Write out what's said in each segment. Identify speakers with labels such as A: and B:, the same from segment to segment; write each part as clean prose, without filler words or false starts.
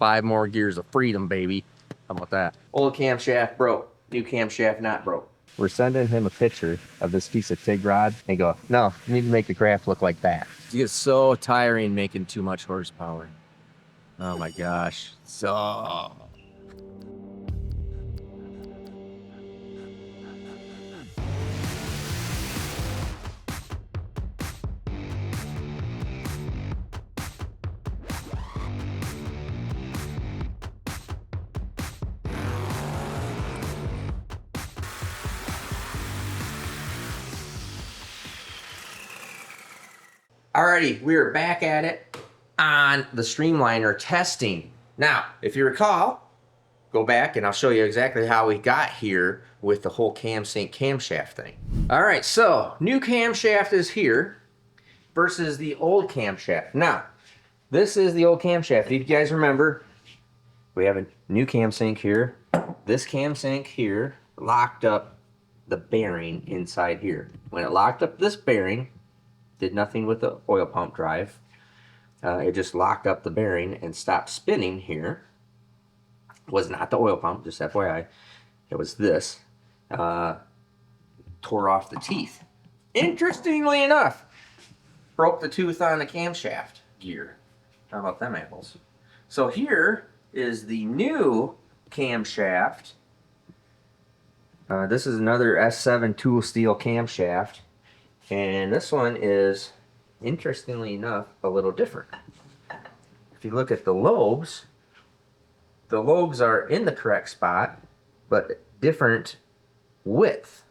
A: 5 more gears of freedom, baby. How about that? Old camshaft broke. New camshaft not broke. We're sending him a picture of this piece of TIG rod and go, no, you need to make the craft look like that. It gets so tiring making too much horsepower. Oh my gosh. So... Alrighty, we are back at it on the Streamliner testing. Now, if you recall, go back and I'll show you exactly how we got here with the whole cam sync camshaft thing. Alright, so new camshaft is here versus the old camshaft. Now, this is the old camshaft. If you guys remember, we have a new cam sync here. This cam sync here locked up the bearing inside here. When it locked up this bearing, did nothing with the oil pump drive. It just locked up the bearing and stopped spinning here. It was not the oil pump, just FYI. It was this. Tore off the teeth. Interestingly enough, broke the tooth on the camshaft gear. How about them apples? So here is the new camshaft. This is another S7 tool steel camshaft. And this one is, interestingly enough, a little different. If you look at the lobes are in the correct spot, but different width.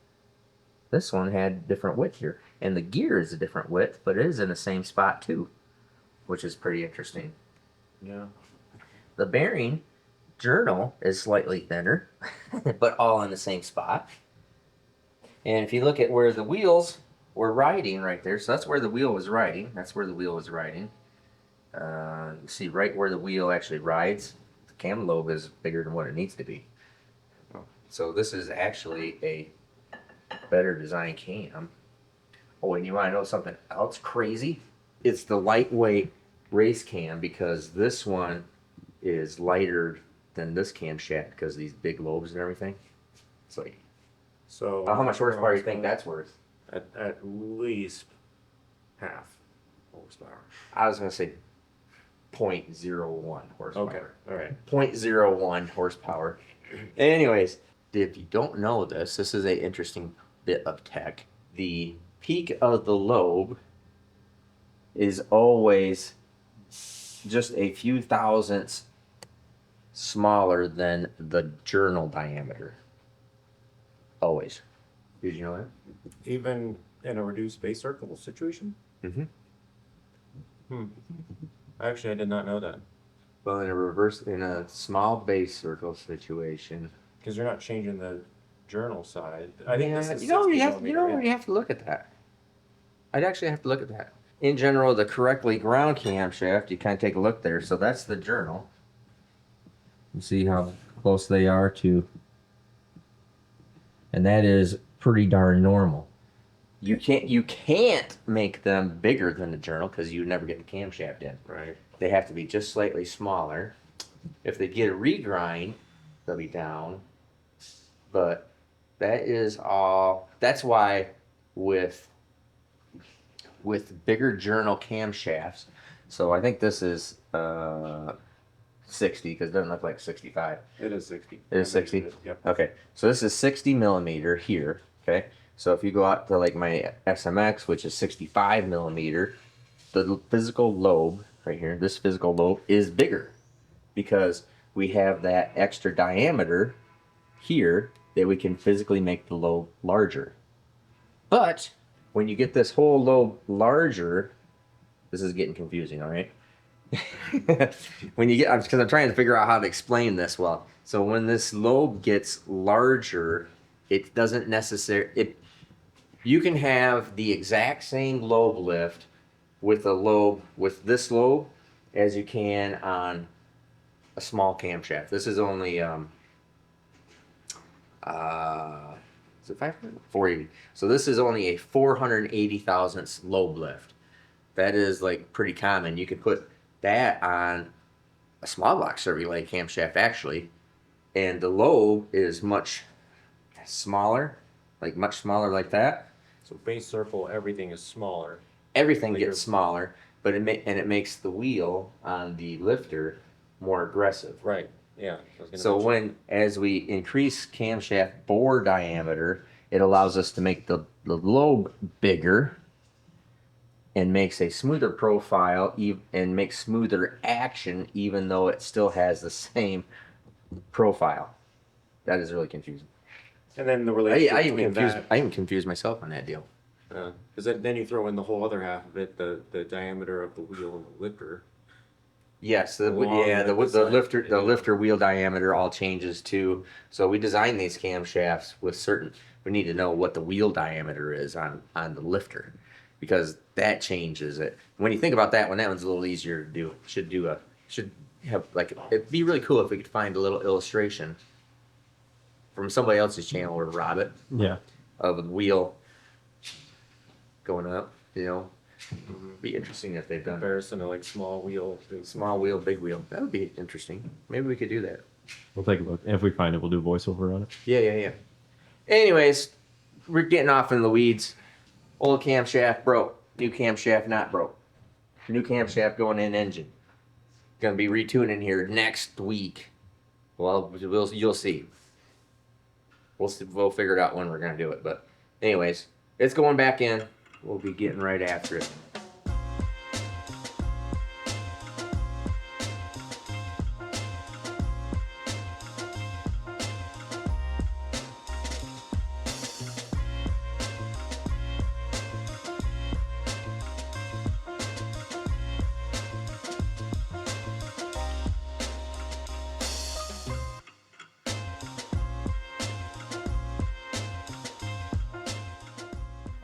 A: This one had different width here. And the gear is a different width, but it is in the same spot too, which is pretty interesting.
B: Yeah.
A: The bearing journal is slightly thinner, but all in the same spot. And if you look at where the wheels were riding right there, so that's where the wheel was riding. That's where the wheel was riding. You see right where the wheel actually rides, the cam lobe is bigger than what it needs to be. So this is actually a better design cam. Oh, and you want to know something else crazy? It's the lightweight race cam, because this one is lighter than this camshaft because of these big lobes and everything. So how much horsepower do you think that's worth?
B: At least half horsepower.
A: I was going to say 0.01 horsepower.
B: Okay, all right.
A: 0.01 horsepower. Anyways, if you don't know this, this is an interesting bit of tech. The peak of the lobe is always just a few thousandths smaller than the journal diameter. Always. Did you know that?
B: Even in a reduced base circle situation?
A: Mm-hmm.
B: Actually, I did not know that.
A: Well, in a small base circle situation.
B: Because you're not changing the journal side. I think this is
A: you don't really have to look at that. I'd actually have to look at that. In general, the correctly ground camshaft, you kind of take a look there. So that's the journal. You see how close they are to, and that is pretty darn normal. You can't make them bigger than the journal because you never get the camshaft in.
B: Right.
A: They have to be just slightly smaller. If they get a regrind, they'll be down. But that is all. That's why with bigger journal camshafts. So I think this is 60 because it doesn't look like 65.
B: It is 60.
A: It is 60?
B: Yep.
A: Okay, so this is 60 millimeter here, okay? So if you go out to like my SMX, which is 65 millimeter, the physical lobe right here, this physical lobe is bigger because we have that extra diameter here that we can physically make the lobe larger. But when you get this whole lobe larger, this is getting confusing, all right? When you get, because I'm trying to figure out how to explain this well. So when this lobe gets larger, it doesn't necessarily, you can have the exact same lobe lift with this lobe as you can on a small camshaft. This is only is it 500? 480. So this is only a 480 thousandths lobe lift. That is like pretty common. You could put that on a small block Relay camshaft actually, and the lobe is much smaller, much smaller like that.
B: So base circle, everything is smaller.
A: Everything
B: Bigger.
A: gets smaller, but it makes the wheel on the lifter more aggressive.
B: Right. Yeah.
A: So as we increase camshaft bore diameter, it allows us to make the lobe bigger and makes a smoother profile and makes smoother action, even though it still has the same profile. That is really confusing.
B: And then the relationship
A: I even confused myself on that deal.
B: Because then you throw in the whole other half of it, the diameter of the wheel and the lifter.
A: Yes, the
B: lifter,
A: the lifter wheel diameter all changes too. So we designed these camshafts with certain. We need to know what the wheel diameter is on the lifter, because that changes it. When you think about that one, that one's a little easier to do. Should have it'd be really cool if we could find a little illustration from somebody else's channel or rob it.
C: Yeah.
A: Of a wheel going up, Be interesting if they've done
B: comparison of small wheel,
A: small wheel, big wheel. That would be interesting. Maybe we could do that.
C: We'll take a look. If we find it, we'll do voiceover on it.
A: Yeah. Anyways, we're getting off in the weeds. Old camshaft broke. New camshaft not broke. New camshaft going in engine. Gonna be retuning here next week. Well, you'll see. We'll figure it out when we're gonna do it. But anyways, it's going back in. We'll be getting right after it.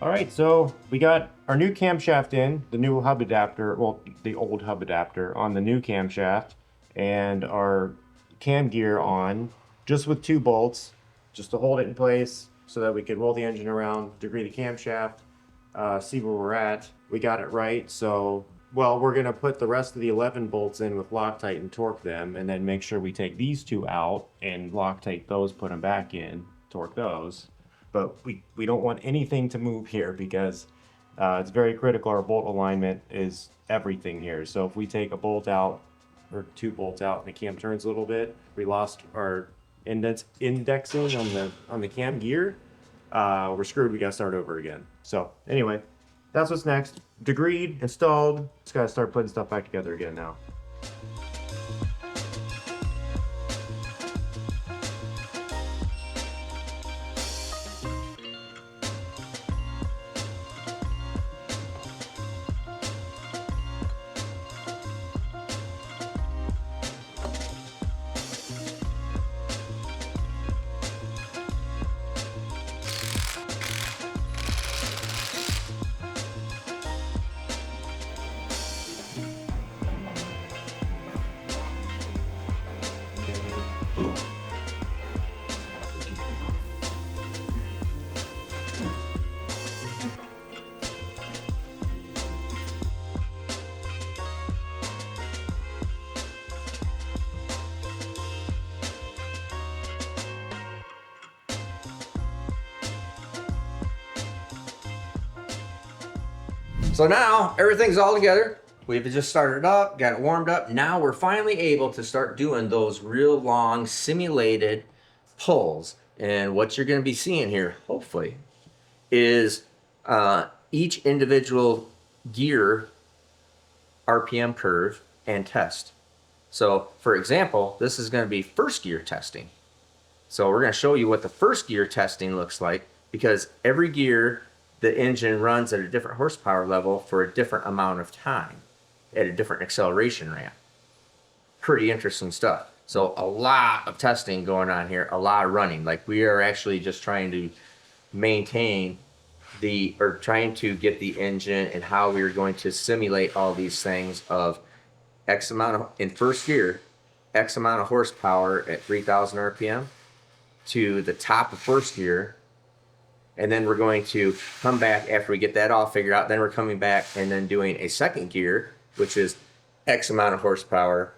B: All right, so we got our new camshaft in, the new hub adapter, well, the old hub adapter on the new camshaft, and our cam gear on, just with 2 bolts, just to hold it in place so that we could roll the engine around, degree the camshaft, see where we're at. We got it right, so, well, we're gonna put the rest of the 11 bolts in with Loctite and torque them, and then make sure we take these 2 out and Loctite those, put them back in, torque those. But we don't want anything to move here because it's very critical. Our bolt alignment is everything here. So if we take a bolt out or 2 bolts out and the cam turns a little bit, we lost our indexing on the cam gear. We're screwed. We got to start over again. So anyway, that's what's next. Degreed, installed. Just got to start putting stuff back together again now.
A: So now everything's all together. We've just started up, got it warmed up. Now we're finally able to start doing those real long simulated pulls. And what you're going to be seeing here, hopefully, is each individual gear RPM curve and test. So for example, this is going to be first gear testing. So we're going to show you what the first gear testing looks like, because every gear, the engine runs at a different horsepower level for a different amount of time at a different acceleration ramp. Pretty interesting stuff. So a lot of testing going on here, a lot of running. Like we are actually just trying to maintain trying to get the engine and how we're going to simulate all these things of X amount of, in first gear, X amount of horsepower at 3,000 RPM to the top of first gear. And then we're going to come back after we get that all figured out. Then we're coming back and then doing a second gear, which is X amount of horsepower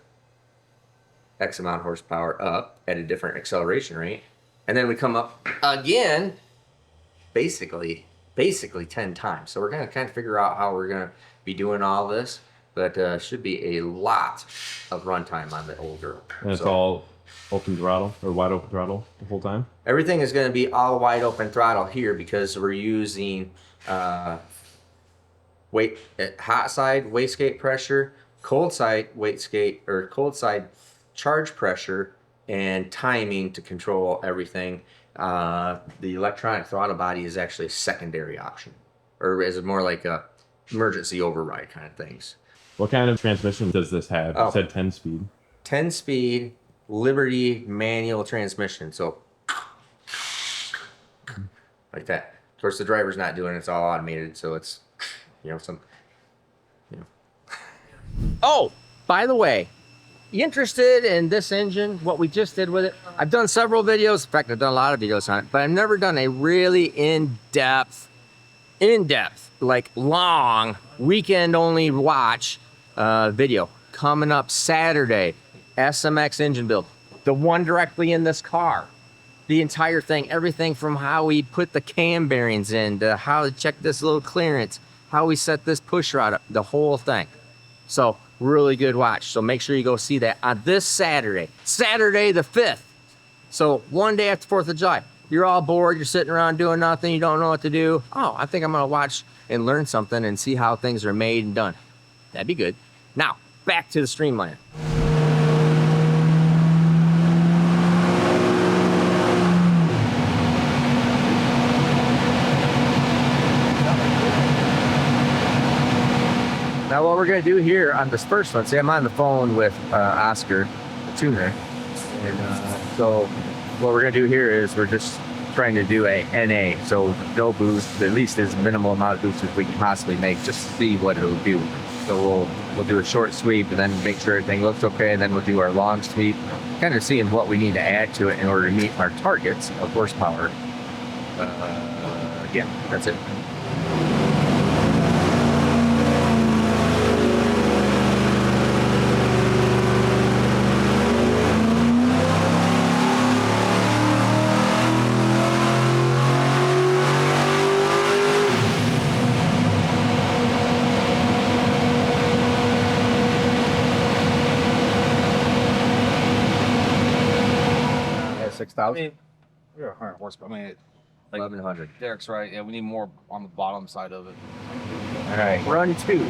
A: X amount of horsepower up at a different acceleration rate. And then we come up again, basically 10 times. So we're going to kind of figure out how we're going to be doing all this, but should be a lot of runtime on the old girl.
C: And it's all open throttle or wide open throttle the whole time?
A: Everything is going to be all wide open throttle here because we're using hot side wastegate pressure, cold side wastegate or cold side charge pressure, and timing to control everything. The electronic throttle body is actually a secondary option, or is it more like a emergency override kind of things.
C: What kind of transmission does this have?
A: Oh.
C: It said 10 speed.
A: 10 speed Liberty manual transmission. So like that. Of course, the driver's not doing it. It's all automated. So it's, Oh, by the way, you interested in this engine, what we just did with it? I've done several videos. In fact, I've done a lot of videos on it, but I've never done a really in-depth, like long, weekend-only watch video. Coming up Saturday, SMX engine build. The one directly in this car. The entire thing, everything from how we put the cam bearings in, to how to check this little clearance, how we set this push rod up, the whole thing. So, really good watch. So make sure you go see that on this Saturday, Saturday the 5th. So one day after 4th of July, you're all bored, you're sitting around doing nothing, you don't know what to do. Oh, I think I'm gonna watch and learn something and see how things are made and done. That'd be good. Now, back to the Streamliner. Now what we're gonna do here on this first one, see I'm on the phone with Oscar, the tuner, and so what we're gonna do here is we're just trying to do a NA, so no boost, at least as minimal amount of boost as we can possibly make, just to see what it'll do. So we'll do a short sweep and then make sure everything looks okay, and then we'll do our long sweep, kind of seeing what we need to add to it in order to meet our targets of horsepower. Yeah, that's it.
D: I
A: 6,000?
D: mean, we're 100 horsepower. I mean, like
A: 1,100.
D: Derek's right. Yeah, we need more on the bottom side of it.
A: All right, run 2.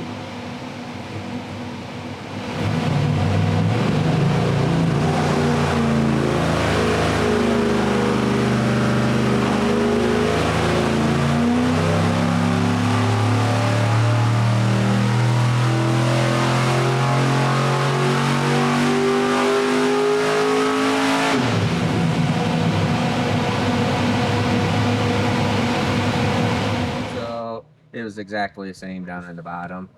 A: It was exactly the same down in the bottom,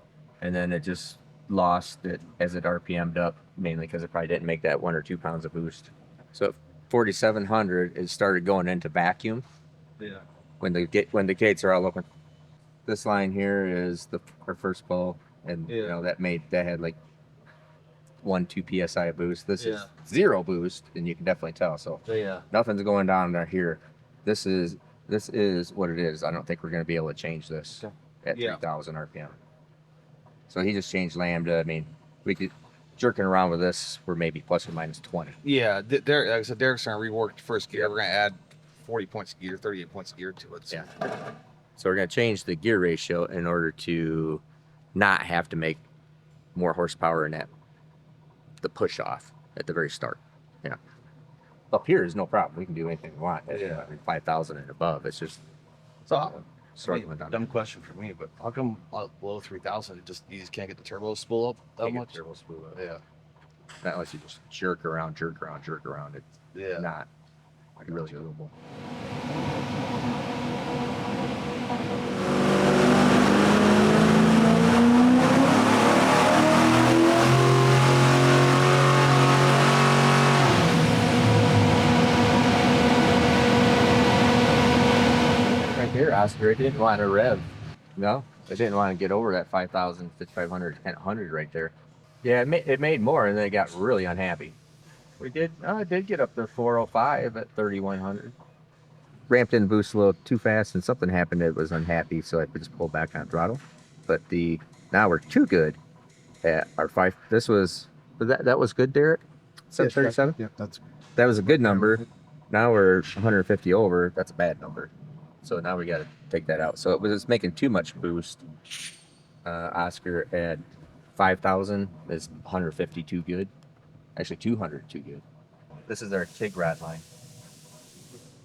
A: and then it just lost it as it RPM'd up, mainly because it probably didn't make that 1 or 2 pounds of boost. So at 4,700, it started going into vacuum.
D: Yeah.
A: When the gates are all open. This line here is our first pull, and that had like 1-2 psi of boost. This is 0 boost, and you can definitely tell. So nothing's going down there here. This is what it is. I don't think we're going to be able to change this at 3,000 RPM. So he just changed lambda. I mean, we could jerking around with this. We're maybe plus or minus 20.
D: Yeah, Derek, like I said, Derek's going to rework the first gear. We're going to add 40 points of gear, 38 points of gear to it. So.
A: Yeah. So we're going to change the gear ratio in order to not have to make more horsepower in the push off at the very start. Yeah. Up here is no problem. We can do anything we want. 5,000 and above. It's just struggling down.
D: Dumb question for me, but how come below 3,000 you just can't get the turbo spool up that much?
A: Turbo spool up. Yeah. Not unless you just jerk around. It's not really doable. Here, Oscar, it didn't want to rev. No, it didn't want to get over that 5,000, 5,500, 1,000 right there. Yeah, it made more, and then it got really unhappy. We did. I did get up to 405 at 3100. Ramped in boost a little too fast, and something happened. It was unhappy, so I just pulled back on throttle. But now we're too good at our five. This was that was good, Derek. 737.
E: Yeah, that's
A: That was a good number. Now we're 150 over. That's a bad number. So now we got to take that out. So it was making too much boost. Oscar at 5,000 is 150 too good. Actually, 200 too good. This is our TIG rod line.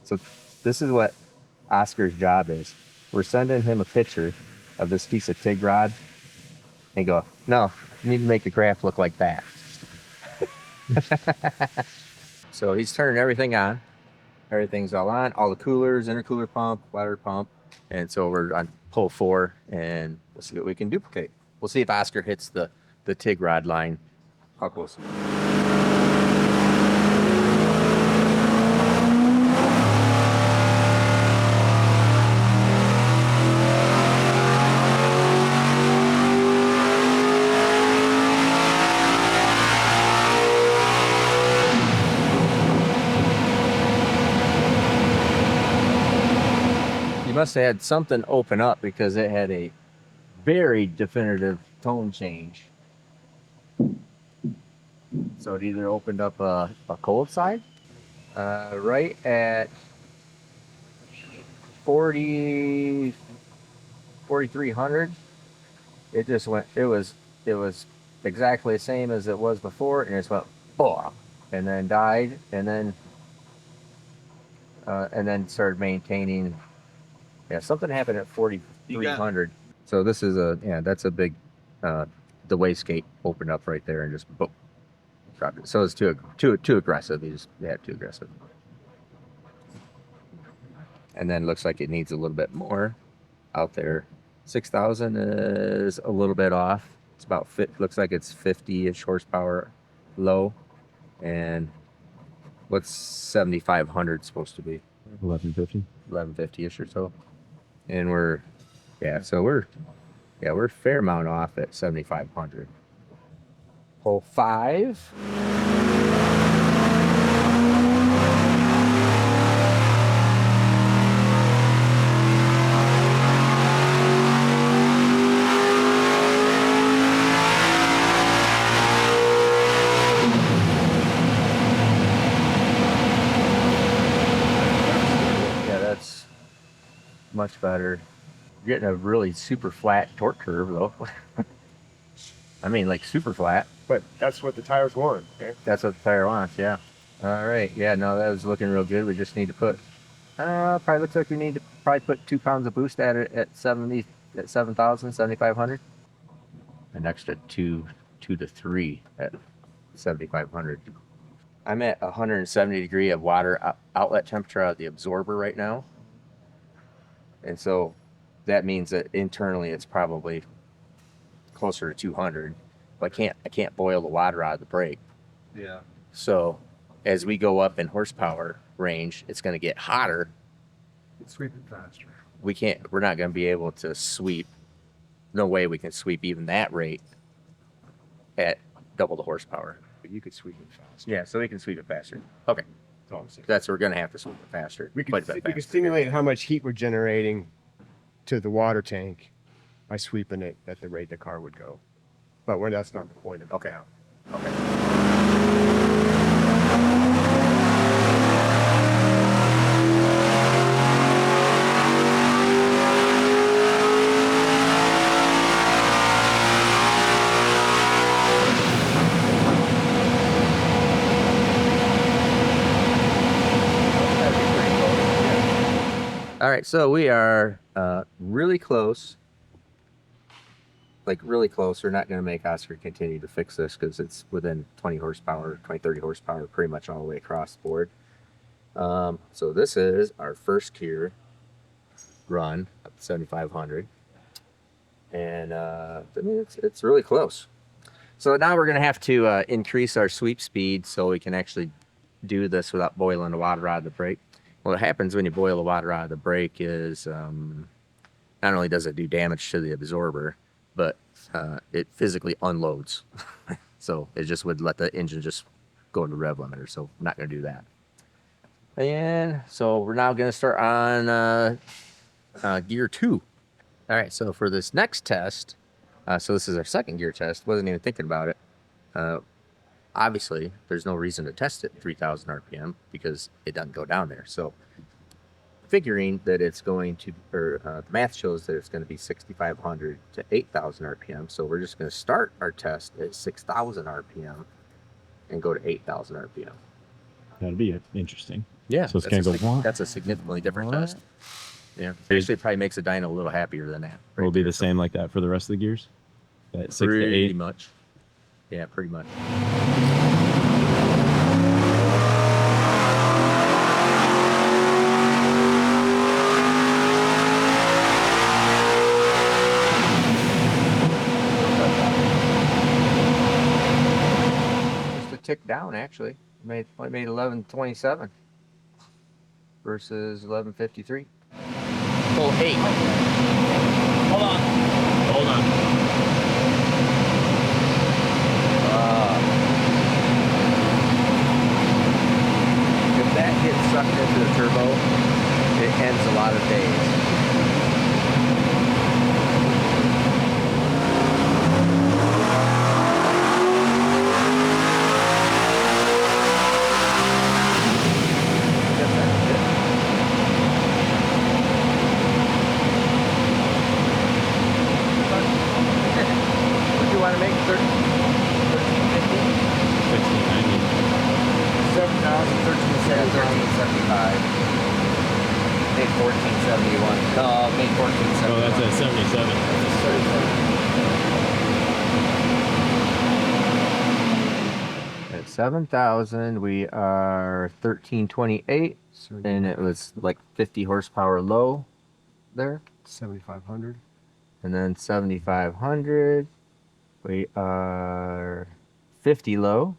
A: So this is what Oscar's job is. We're sending him a picture of this piece of TIG rod and go, no, you need to make the craft look like that. So he's turning everything on. Everything's all on. All the coolers, intercooler pump, water pump. And so we're on pull 4, and we'll see what we can duplicate. We'll see if Oscar hits the TIG rod line. How close? Must have had something open up because it had a very definitive tone change. So it either opened up a cold side, right at 4,300. It just went. It was exactly the same as it was before, and it just went, oh, and then died, and then started maintaining. Yeah, something happened at 4,300. So this is that's a big, the wastegate opened up right there and just boom, dropped it. So it's too aggressive. They had too aggressive. And then looks like it needs a little bit more out there. 6,000 is a little bit off. It's about looks like it's 50-ish horsepower low. And what's 7,500 supposed to be?
C: 1150.
A: 1150-ish or so. And we're a fair amount off at 7,500. Hole 5. Much better. You're getting a really super flat torque curve though. I mean, like super flat.
B: But that's what the tires want. Okay.
A: That's what the tire wants, yeah. All right, yeah, no, that was looking real good. We just need to put, probably looks like we need to put 2 pounds of boost at it at 7,000, 7,500. An extra 2 to 3 at 7,500. I'm at 170 degree of water outlet temperature out of the absorber right now. And so that means that internally it's probably closer to 200. But I can't boil the water out of the brake.
D: Yeah.
A: So as we go up in horsepower range, it's going to get hotter.
E: it's sweeping faster.
A: We're not going to be able to sweep. No way we can sweep even that rate at double the horsepower.
B: But you could sweep it faster.
A: Yeah, so we can sweep it faster. Okay.
B: That's all I'm saying.
A: That's we're going to have to sweep it faster.
B: We
A: quite a bit
B: could
A: faster.
B: stimulate how much heat we're generating to the water tank by sweeping it at the rate the car would go. But that's not the point of it.
A: Okay.
B: Now.
A: Okay. All right, so we are really close. Like really close. We're not going to make Oscar continue to fix this because it's within 20 horsepower, 30 horsepower, pretty much all the way across the board. So this is our first gear run up to 7,500. And I mean, it's really close. So now we're going to have to increase our sweep speed so we can actually do this without boiling the water out of the brake. What happens when you boil the water out of the brake is not only does it do damage to the absorber, but it physically unloads. So it just would let the engine just go to the rev limiter, so I'm not going to do that. And so we're now going to start on gear 2. All right, so for this next test, so this is our second gear test. Wasn't even thinking about it. Obviously, there's no reason to test it 3,000 RPM because it doesn't go down there. So figuring that it's going to, or the math shows that it's going to be 6,500 to 8,000 RPM. So we're just going to start our test at 6,000 RPM and go to 8,000 RPM.
C: That'll be interesting.
A: Yeah,
C: So it's going to go.
A: that's a significantly different test. Yeah, actually, it probably makes the dyno a little happier than that.
C: Will it be the same like that for the rest of the gears? That 6 to
A: Pretty
C: 8.
A: much. Yeah, pretty much. Just a tick down, actually. Made 1127 versus 1153. Oh, 8.
C: Hold on.
A: If that gets sucked into the turbo, it ends a lot of days. What do you want to make? 1350?
C: 1690.
A: 1375. Made 1471. No, made 1471.
C: Oh, that's at 77.
A: At 7,000, we are 1328, and it was like 50 horsepower low there.
E: 7,500.
A: And then 7,500, we are 50 low,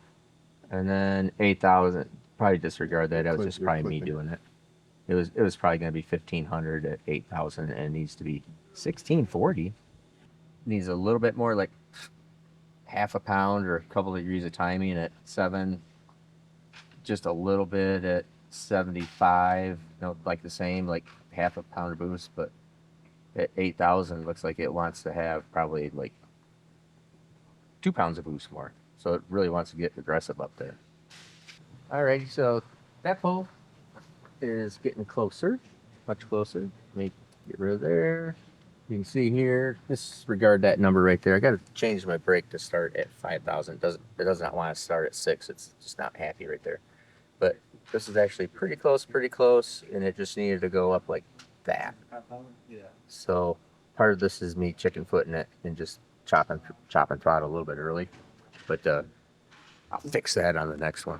A: and then 8,000. Probably disregard that. That was just probably me doing it. It was probably going to be 1,500 at 8,000, and it needs to be 1,640. Needs a little bit more, like half a pound or a couple of degrees of timing at 7. Just a little bit at 75. Like the same, like half a pound of boost, but at 8,000 looks like it wants to have probably like 2 pounds of boost more. So it really wants to get aggressive up there. Alrighty, so that pole is getting closer, much closer. Let me get rid of there. You can see here, disregard that number right there. I got to change my brake to start at 5,000. It does not want to start at 6. It's just not happy right there. But this is actually pretty close, and it just needed to go up like that.
E: Yeah.
A: So part of this is me chicken footing it and just chopping throttle a little bit early. But I'll fix that on the next one.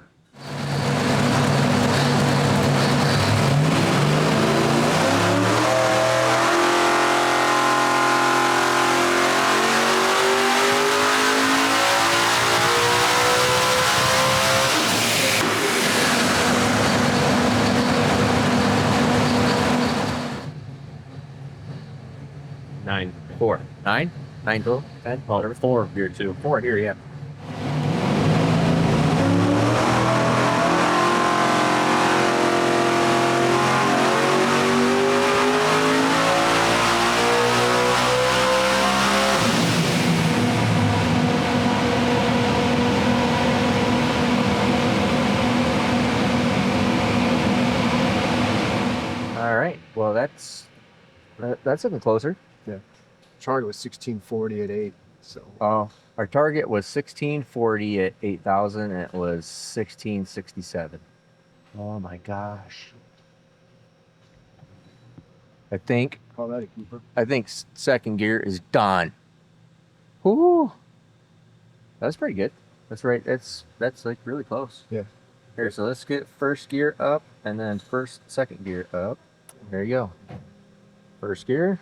C: Nine.
A: 4. 9? 9 total? 10?
C: Oh, 4 gear 2.
A: 4 here, yeah. All right. Well, that's looking closer.
E: Target was 1640 at 8. So
A: Our target was 1640 at 8,000, and it was 1667. Oh my gosh. I think
E: call that a keeper.
A: second gear is done. Whoo! That's pretty good. That's right. That's like really close.
E: Yeah.
A: Here, so let's get first gear up and then second gear up. There you go. First gear,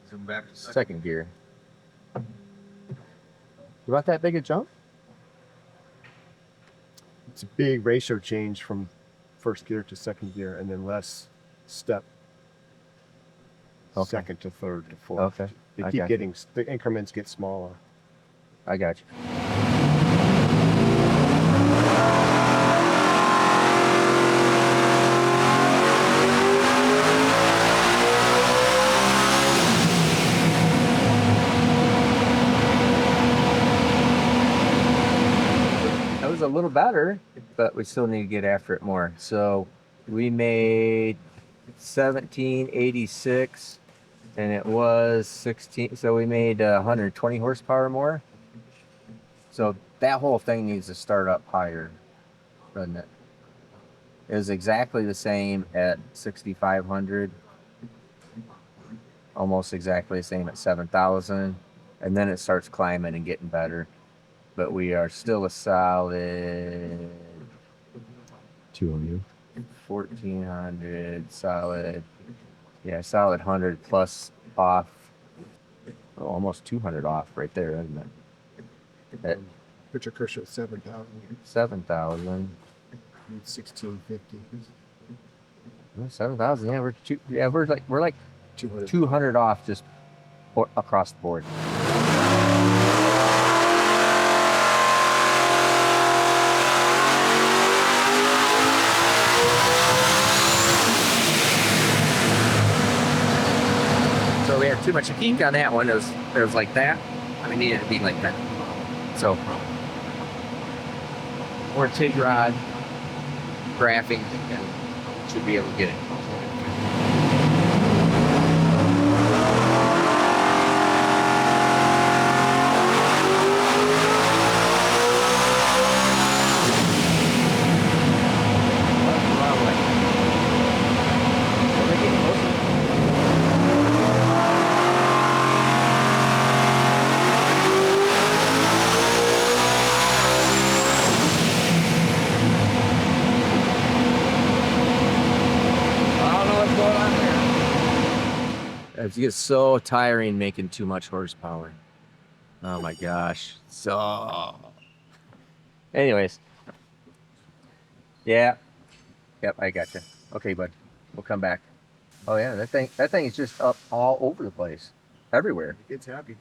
D: Zoom back to
A: second gear. You want that big a jump?
E: It's a big ratio change from first gear to second gear, and then less step.
A: Okay.
E: Second to third to fourth.
A: Okay.
E: They
A: I
E: keep
A: got
E: getting the increments get smaller.
A: I got you. That was a little better, but we still need to get after it more. So we made 1786 and it was 16. So we made 120 horsepower more. So that whole thing needs to start up higher, doesn't it? It was exactly the same at 6,500, almost exactly the same at 7,000, and then it starts climbing and getting better. But we are still a solid
C: 2
A: 1,400, solid, yeah, solid 100 plus off, oh, almost 200 off right there, isn't it? At
E: Picture Kershaw 7,000,
A: 7,000.
E: 1650,
A: 7,000, yeah, we're like
E: 200.
A: 200 off just across the board. So we had too much heat on that one. It was like that. We needed to be like that. So more TIG rod graphing and should be able to get it. It gets so tiring making too much horsepower. Oh my gosh. So anyways. Yeah. Yep, I gotcha. Okay, bud. We'll come back. Oh yeah, that thing is just up all over the place. Everywhere.
E: It's happy.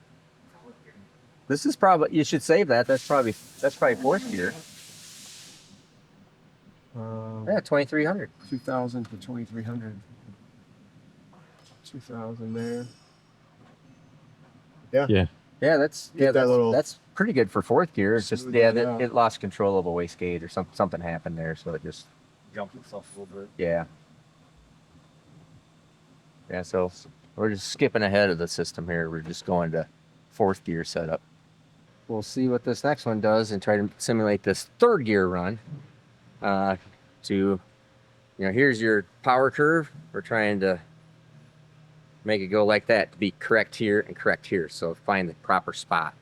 A: This is probably, you should save that. That's probably fourth gear. Yeah, 2,300.
E: 2,000 to 2,300. 2,000 there.
C: Yeah.
A: Yeah, that's
E: little-
A: that's pretty good for fourth gear. It's just
E: Smooth
A: yeah,
E: that out.
A: it lost control of a wastegate or something happened there, so it just
D: Jumped itself a little bit.
A: yeah. Yeah, so we're just skipping ahead of the system here. We're just going to fourth gear setup. We'll see what this next one does and try to simulate this third gear run. Here's your power curve. We're trying to make it go like that to be correct here and correct here. So find the proper spot.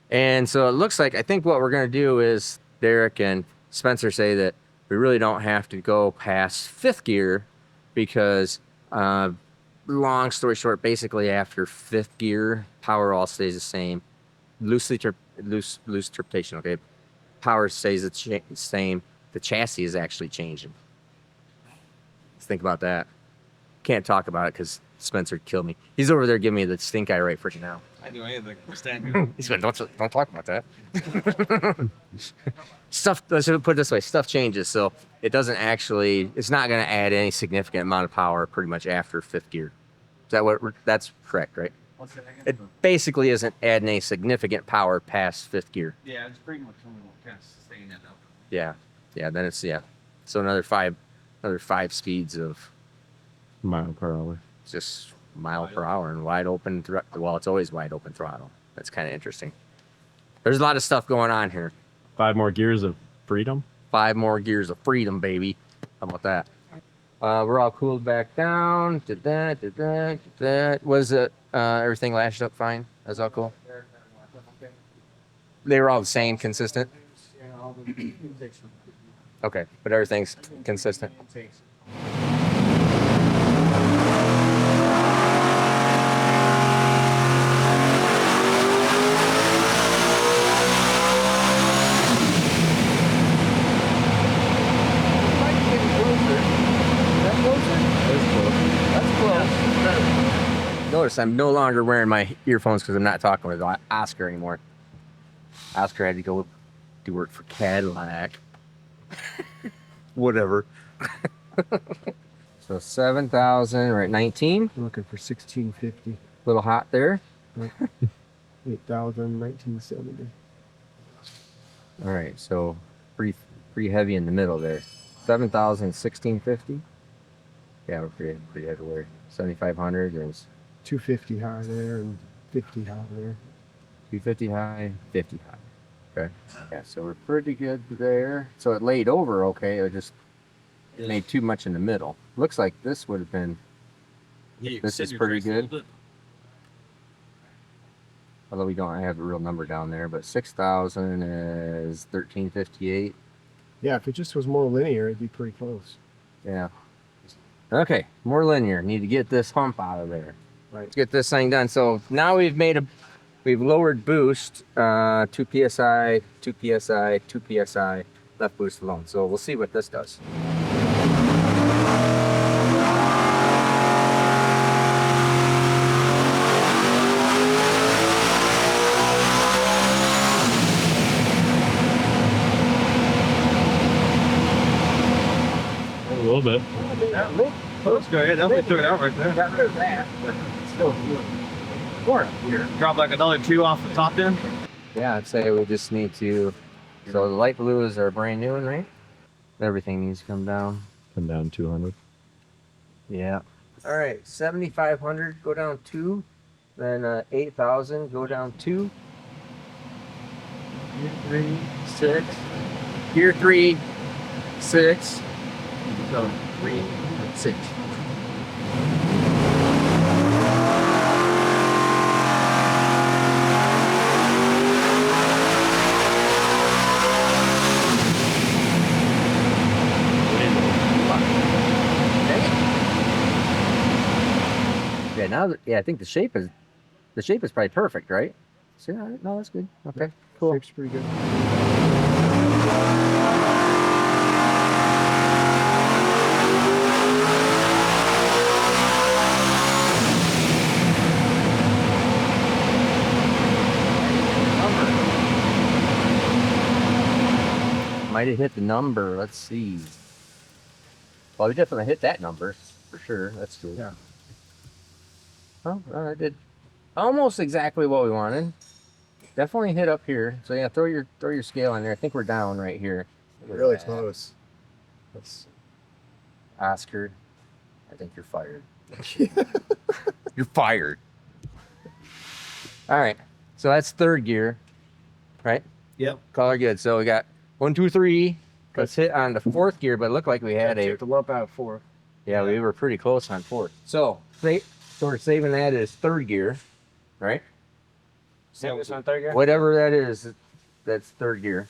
A: And so it looks like, I think what we're going to do is Derek and Spencer say that we really don't have to go past fifth gear because long story short, basically after fifth gear, power all stays the same. Loose interpretation, okay? Power stays the same. The chassis is actually changing. Let's think about that. Can't talk about it because Spencer killed me. He's over there giving me the stink eye right freaking now.
D: I do anything. Stand here.
A: He's going, don't talk about that. Stuff, let's put it this way, stuff changes. So it doesn't actually, it's not going to add any significant amount of power pretty much after fifth gear. Is that that's correct, right?
D: What's that again?
A: It basically isn't adding any significant power past fifth gear.
D: Yeah, it's pretty much only kind of staying that up.
A: Yeah. Yeah. Then it's, yeah. So another five speeds of
C: Mile per hour.
A: just mile per hour and wide open. Well, it's always wide open throttle. That's kind of interesting. There's a lot of stuff going on here.
C: 5 more gears of freedom.
A: 5 more gears of freedom, baby. How about that? We're all cooled back down. Did that. Was it everything lashed up fine? That's all cool. They were all the same, consistent. Okay, but everything's consistent. Notice I'm no longer wearing my earphones because I'm not talking with Oscar anymore. Oscar had to go do work for Cadillac. Whatever. So 7,000. We're at 19.
E: I'm looking for 1650.
A: Little hot there.
E: 8,000, 1970.
A: All right, so pretty heavy in the middle there. 7,000, 1650. Yeah, we're pretty everywhere. 7,500 is
E: 250 high there and 50 high there.
A: 250 high, 50 high. Okay. Yeah, so we're pretty good there. So it laid over okay. It just made too much in the middle. Looks like this would have been. This is pretty good. Although we don't have a real number down there, but 6,000 is 1358.
E: Yeah, if it just was more linear, it'd be pretty close.
A: Yeah. Okay, more linear. Need to get this hump out of there.
E: Right.
A: Let's get this thing done. So now we've lowered boost, 2 psi, 2 psi, 2 psi, left boost alone. So we'll see what this does.
C: A little bit.
D: That's good. Yeah, definitely took it out right there.
A: Got rid of that, but still more here.
D: Drop like another 2 off the top end.
A: Yeah, I'd say we just need to. So the light blues are brand new one, right? Everything needs to come down.
C: Come down 200.
A: Yeah. All right, 7,500 go down 2, then 8,000 go down 2. Gear 3, 6. Gear 3, 6. So 3, 6. Yeah, now that, I think the shape is probably perfect, right? So yeah, no, that's good. Okay, cool.
E: Shape's pretty good.
A: Might have hit the number. Let's see. Well, we definitely hit that number for sure. That's good.
E: Yeah.
A: Oh, I did almost exactly what we wanted. Definitely hit up here. So yeah, throw your scale in there. I think we're down right here.
E: Really close. That's
A: Oscar, I think you're fired. You're fired. All right. So that's third gear, right?
D: Yep.
A: Color good. So we got 1, 2, 3. Let's hit on the fourth gear, but it looked like we had
E: took the lump out 4.
A: Yeah, we were pretty close on fourth. So we're saving that as third gear, right?
D: Yeah,
E: This on third gear?
A: Whatever that is, that's third gear.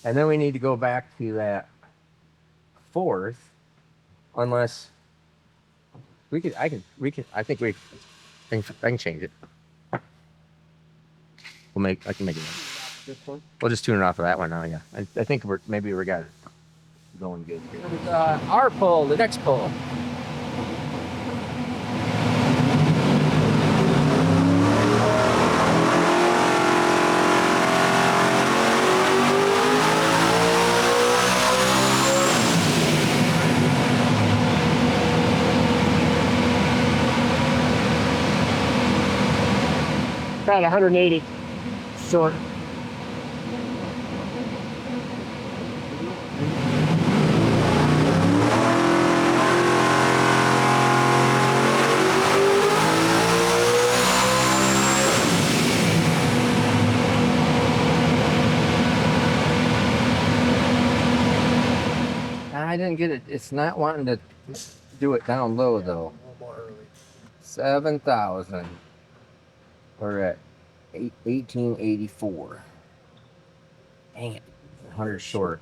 A: And then we need to go back to that fourth, unless I can change it. I can make it.
E: This one?
A: We'll just tune it off of that one now. Yeah, I think maybe we got it going good here. Our pull, the next pull.
E: About 180 short.
A: I didn't get it. It's not wanting to do it down low though. 7,000. We're at 1884. Dang it. 100 short.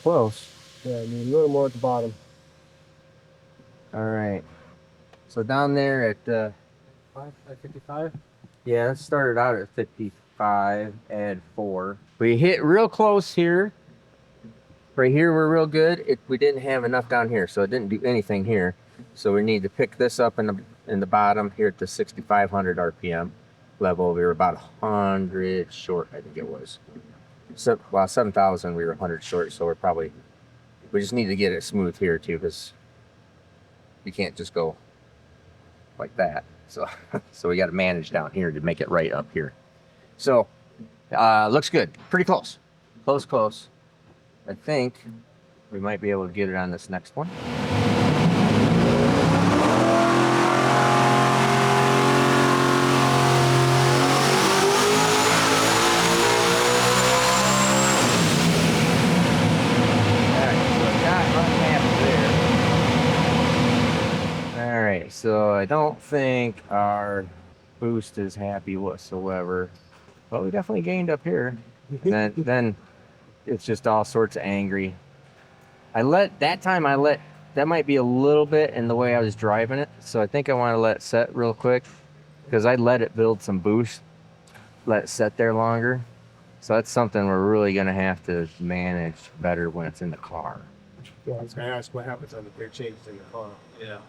A: Close.
E: Yeah, I mean a little more at the bottom.
A: All right. So down there at
E: 55?
A: yeah, it started out at 55, add 4. We hit real close here. Right here we're real good. We didn't have enough down here, so it didn't do anything here. So we need to pick this up in the bottom here at the 6,500 RPM level. We were about 100 short, I think it was. So, well, 7,000 we were 100 short, so we just need to get it smooth here too, because you can't just go like that. So, so we got to manage down here to make it right up here. So, looks good. Pretty close. Close. I think we might be able to get it on this next one. So I don't think our boost is happy whatsoever, but we definitely gained up here. And then it's just all sorts of angry. That might be a little bit in the way I was driving it. So I think I want to let it set real quick, because I let it build some boost, let it set there longer. So that's something we're really going to have to manage better when it's in the car.
E: Yeah, I was going to ask what happens on the big changes in the car.
D: Yeah.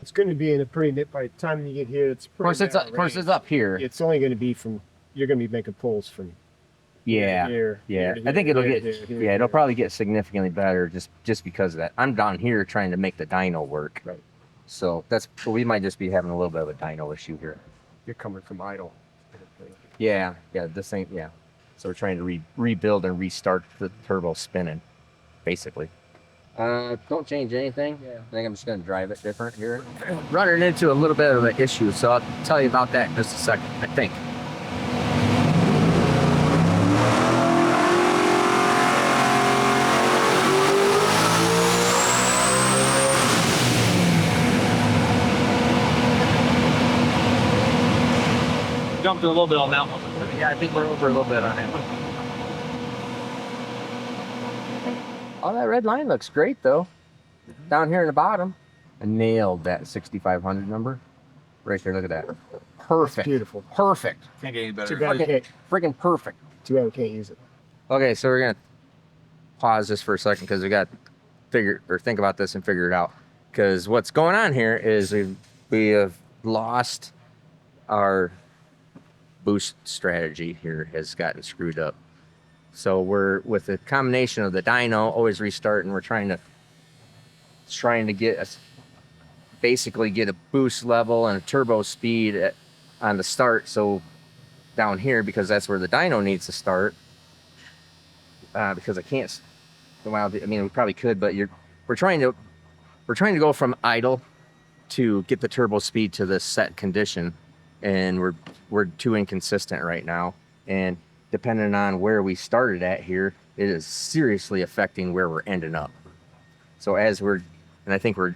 E: It's going to be in a pretty nip by the time you get here. It's
A: Of course, it's up here.
E: It's only going to be you're going to be making pulls from
A: Yeah.
E: here.
A: Yeah,
E: here,
A: I think it'll
E: here,
A: get
E: here,
A: it'll
E: here.
A: probably get significantly better just because of that. I'm down here trying to make the dyno work.
E: Right.
A: So we might just be having a little bit of a dyno issue here.
E: You're coming from idle.
A: Yeah, this ain't So we're trying to rebuild and restart the turbo spinning, basically. Don't change anything. Yeah. I think I'm just gonna drive it different here. Running into a little bit of an issue, so I'll tell you about that in just a second, I think.
D: Jumped a little bit on that one.
A: Yeah, I think we're over a little bit on it. Oh, that red line looks great though. Down here in the bottom, I nailed that 6,500 number. Right there, look at that. Perfect.
E: Beautiful.
A: Perfect.
D: Can't get any better.
E: Too bad we can't.
A: Freaking perfect.
E: Too bad we can't use it.
A: Okay, so we're gonna pause this for a second because we got to think about this and figure it out. Because what's going on here is we have lost our boost strategy here, has gotten screwed up. So we're with the combination of the dyno always restarting. We're trying to get basically get a boost level and a turbo speed on the start. So down here, because that's where the dyno needs to start. Because I can't. Well, I mean, we probably could, but we're trying to go from idle to get the turbo speed to the set condition, and we're too inconsistent right now. And depending on where we started at here, it is seriously affecting where we're ending up. So and I think we're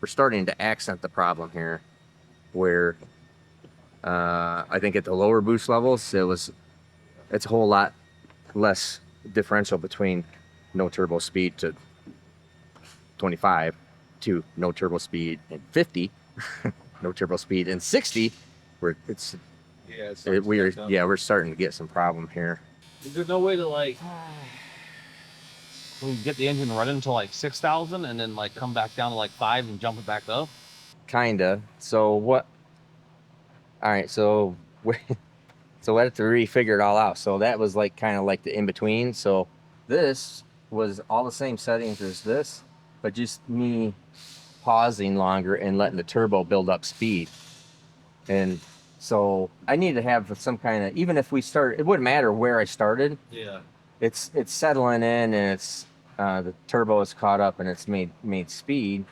A: starting to accent the problem here, where I think at the lower boost levels, it's a whole lot less differential between no turbo speed to 25 to no turbo speed and 50, no turbo speed and 60, where we're starting to get some problem here.
D: Is there no way to like get the engine running until like 6,000 and then like come back down to like 5 and jump it back up?
A: Kinda. So what? All right. So we had to refigure it all out. So that was like kind of like the in between. So this was all the same settings as this, but just me pausing longer and letting the turbo build up speed. And so I need to have some kind of, even if we start, it wouldn't matter where I started.
D: Yeah.
A: It's settling in, and it's the turbo is caught up and it's made speed.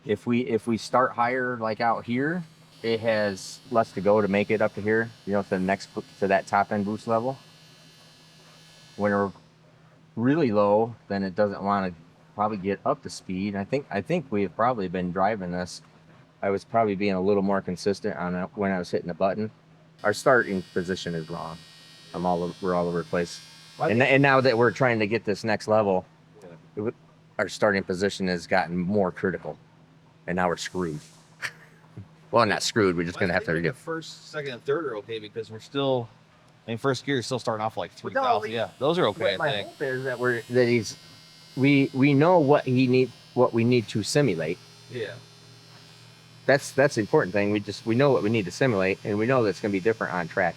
A: If we start higher, like out here, it has less to go to make it up to here, to that top end boost level. When we're really low, then it doesn't want to probably get up to speed. I think we have probably been driving this. I was probably being a little more consistent on it when I was hitting the button. Our starting position is wrong. We're all over the place. And now that we're trying to get this next level, our starting position has gotten more critical, and now we're screwed. Well, not screwed. We're just gonna have to
D: The
A: redo.
D: first, second, and third are okay because we're still. I mean, first gear is still starting off like
A: No,
D: 3,000. Yeah, those are okay. I
A: My
D: think.
A: hope is that we know what we need to simulate.
D: Yeah.
A: That's the important thing. We know what we need to simulate, and we know that's gonna be different on track.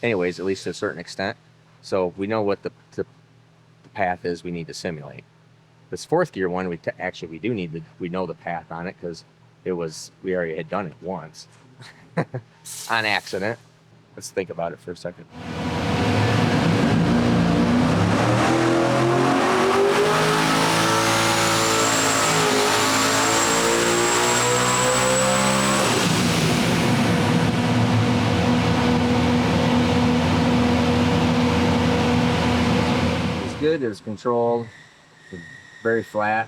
A: Anyways, at least to a certain extent. So we know what the path is we need to simulate. This fourth gear one, we do need to, we know the path on it because we already had done it once on accident. Let's think about it for a second. Good, it was controlled, it's very flat.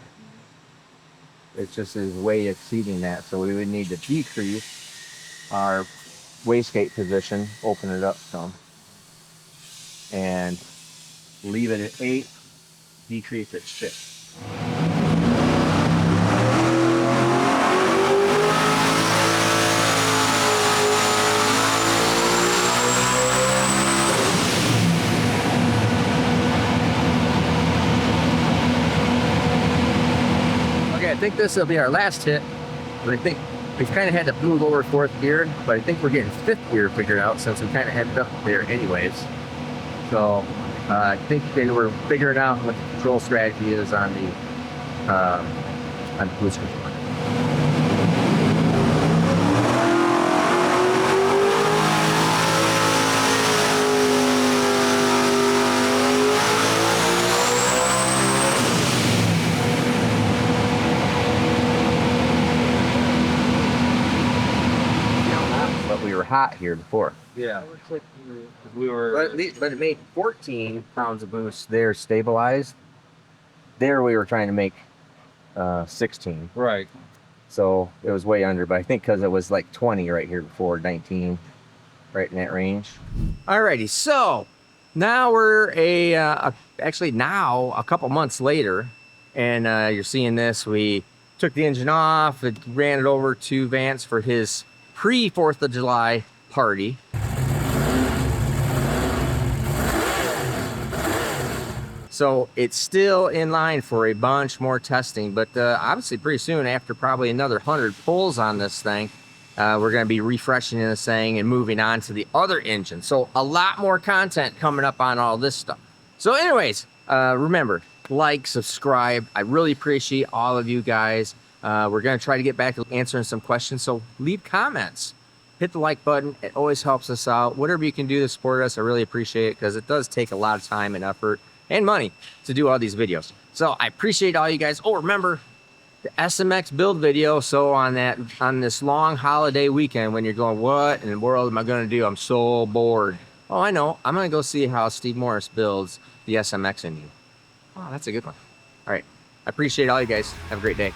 A: It's just is way exceeding that, so we would need to decrease our wastegate position, open it up some, and leave it at 8, decrease at 6. I think this will be our last hit, but I think we've kind of had to move over 4th gear, but I think we're getting 5th gear figured out since we kind of headed up there anyways. So I think they were figuring out what the control strategy is on the cruise control. Hot here before.
D: Yeah. We were.
A: But it made 14 pounds of boost there stabilized. There we were trying to make 16.
D: Right.
A: So it was way under, but I think because it was like 20 right here before, 19, right in that range. Alrighty, so now we're actually now a couple months later, and you're seeing this. We took the engine off, it ran it over to Vance for his pre-4th of July party. So it's still in line for a bunch more testing, but obviously pretty soon, after probably another 100 pulls on this thing, we're going to be refreshing this thing and moving on to the other engine. So a lot more content coming up on all this stuff. So anyways, remember, like, subscribe. I really appreciate all of you guys. We're going to try to get back to answering some questions, so leave comments. Hit the like button. It always helps us out. Whatever you can do to support us, I really appreciate it, because it does take a lot of time and effort and money to do all these videos. So I appreciate all you guys. Oh, remember the SMX build video. So on this long holiday weekend, when you're going, what in the world am I going to do? I'm so bored. Oh, I know. I'm going to go see how Steve Morris builds the SMX in you. Oh, that's a good one. All right. I appreciate all you guys. Have a great day.